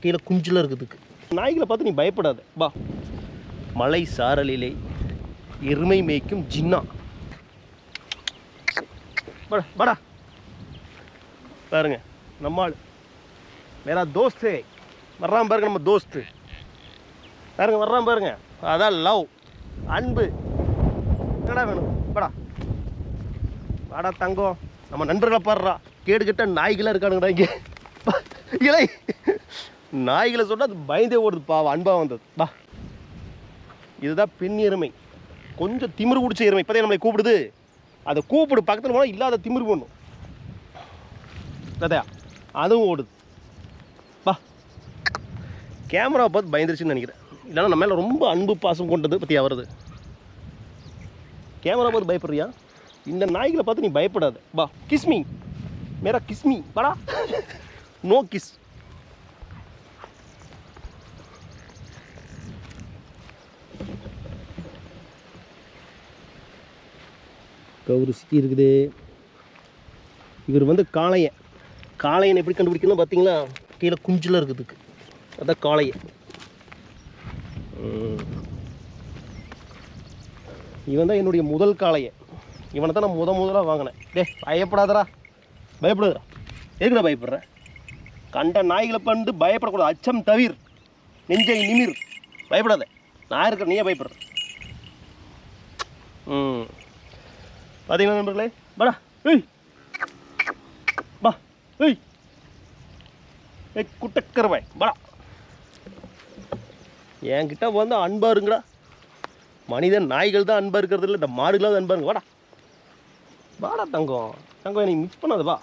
கீழே குஞ்சில் இருக்குதுக்கு. நாய்களை பார்த்து நீ பயப்படாத. பா, மலை சாரலிலே எருமை மேய்க்கும் ஜின்னா. படா படா பாருங்க, நம்மாள் மேரா தோஸ்து வர்றான் பாருங்க, நம்ம தோஸ்து பாருங்க வர்றான் பாருங்க. அதான் லவ், அன்பு. என்னடா வேணும்? படா வாடா தங்கம், நம்ம நண்பர்களை பாடுறா. கேடுகிட்ட நாய்களாக இருக்கானுங்கடா இங்கே. இலை நாய்களை சொன்னால் அது பயந்தே ஓடுது. பாவம், அன்பாக வந்தது. பா, இதுதான் பெண் எருமை. கொஞ்சம் திமிரு பிடிச்ச எருமை. இப்போதே நம்மளை கூப்பிடுது. அதை கூப்பிடு, பக்கத்தில் போனால் இல்லாத திமிரு பண்ணும். கதையா அதுவும் ஓடுது. பா, கேமராவை பார்த்து பயந்துருச்சுன்னு நினைக்கிறேன். இல்லைன்னா நம்ம மேலே ரொம்ப அன்பு பாசம் கொண்டது பற்றியா வருது. கேமரா பார்த்து பயப்படுறியா? இந்த நாய்களை பார்த்து நீ பயப்படாத. பா, கிஸ்மி மேரா கிஸ்மி. படா நோ கிஸ். கவுரு சுற்றி இருக்குது. இவர் வந்து காளையன். காளையன் எப்படி கண்டுபிடிக்கணும் பார்த்தீங்களா? கீழே குஞ்சில் இருக்குதுக்கு. அதான் காளையன். இவன் தான் என்னுடைய முதல் காளையன். இவனை தான் நான் முதலாக வாங்கினேன். பயப்படாதரா, பயப்படாதரா. எதுக்குடா பயப்படுற? கண்ட நாய்களை பண்ணு பயப்படக்கூடாது. அச்சம் தவிர, நெஞ்சை நிமிர், பயப்படாத. நான் இருக்கிற, நீயே பயப்படுற. பார்த்தீங்களா நண்பர்களே? படா ஏய் பா ஏய் ஏய் குட்டக்கருவாய் படா. என்கிட்ட வந்து அன்பாக இருங்கடா. மனிதன் நாய்கள் தான் அன்பாக இருக்கிறது இல்லை, இந்த மாடுகளாவது அன்பாக இருங்க. வாடா வாடா தங்கம், தங்கம் எனக்கு மிஸ் பண்ணாது. வா.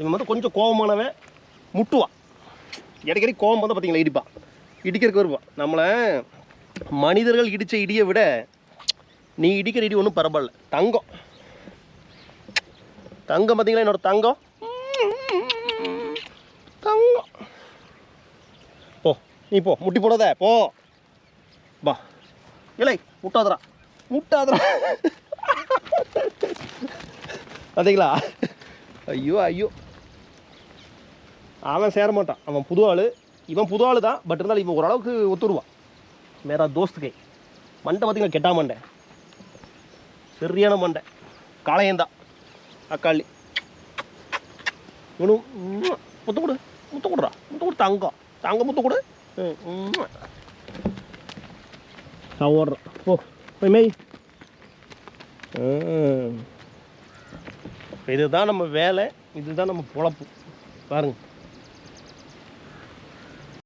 இவன் வந்து கொஞ்சம் கோபமானவன், முட்டுவான். இடைக்கடி கோபம் வந்து பார்த்தீங்களா இடிப்பான், இடிக்கிறதுக்கு வருவான். நம்மளை மனிதர்கள் இடித்த இடியை விட நீ இடிக்கிற இடி ஒன்றும் பரவாயில்ல. தங்கம் தங்கம் பார்த்தீங்களா, என்னோட தங்கம் தங்கம். போ நீ போ, முட்டி போடாத போ. பா இல்லை, முட்டாதரா முட்டாதரா. பார்த்தீங்களா? ஐயோ ஐயோ, அவன் சேர மாட்டான். அவன் புது ஆள், இவன் புது ஆள் தான். பட் இருந்தாலும் இவன் ஓரளவுக்கு ஒத்துருவான். மேரா தோஸ்துக்கே. மண்டை பார்த்தீங்களா, கெட்டா மண்டை, சரியான மண்டை. காளையந்தான் அக்காளி. இவனும் முத்து கொடு, முத்து கொடுறா, முத்து கொடு தங்கம், தங்க முத்து கொடு. ஓடுறான். போ போய் மேய். இதுதான் நம்ம வேலை, இதுதான் நம்ம பொழப்பு. பாருங்க.